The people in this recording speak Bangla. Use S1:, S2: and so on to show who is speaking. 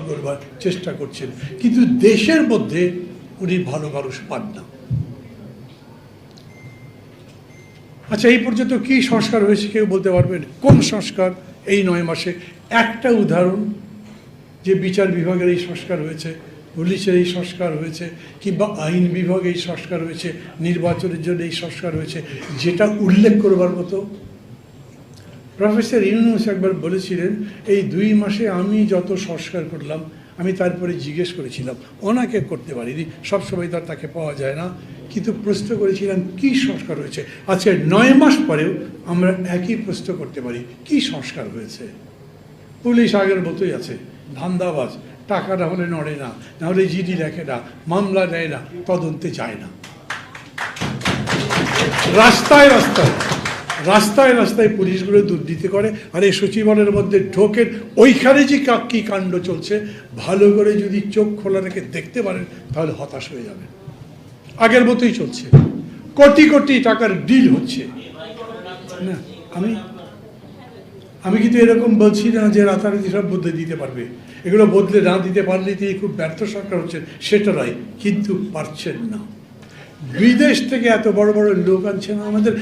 S1: করবার চেষ্টা করছেন, কিন্তু দেশের মধ্যে উনি ভালো মানুষ পান না। আচ্ছা, এই পর্যন্ত কি সংস্কার হয়েছে কেউ বলতে পারবেন? কোন সংস্কার এই 9 মাসে? একটা উদাহরণ, যে বিচার বিভাগের এই সংস্কার হয়েছে, পুলিশের এই সংস্কার হয়েছে, কিংবা আইন বিভাগে এই সংস্কার হয়েছে, নির্বাচনের জন্য এই সংস্কার হয়েছে, যেটা উল্লেখ করবার মতো? প্রফেসর ইউনূস একবার বলেছিলেন, এই 2 মাসে আমি যত সংস্কার করলাম, আমি তারপরে জিজ্ঞেস করেছিলাম, ওনাকে করতে পারিনি, সবসময় তাকে পাওয়া যায় না, কিন্তু প্রশ্ন করেছিলাম কি সংস্কার হয়েছে। আচ্ছা, 9 মাস পরেও আমরা একই প্রশ্ন করতে পারি, কি সংস্কার হয়েছে? পুলিশ আগের মতোই আছে, ধান্দাবাজ, টাকা না হলে নড়ে না, নাহলে জিডি লেখে না, মামলা নেয় না, তদন্তে যায় না। রাস্তায় রাস্তায় রাস্তায় রাস্তায় পুলিশগুলো দুর্নীতি করে, আর এই সচিবালয়ের মধ্যে ঢোকেন, ওইখানে যে কী কাণ্ড চলছে, ভালো করে যদি চোখ খোলা রেখে দেখতে পারেন তাহলে হতাশ হয়ে যাবেন। আগের মতোই চলছে, কোটি কোটি টাকার ডিল হচ্ছে না। আমি কিন্তু এরকম বলছি না যে রাতারাতি সব বদলে দিতে পারবে, এগুলো বদলে না দিতে পারলে তিনি খুব ব্যর্থ সরকার হচ্ছেন সেটা নয়, কিন্তু পারছেন না। বিদেশ থেকে এত বড় বড় লোক আনছেন আমাদের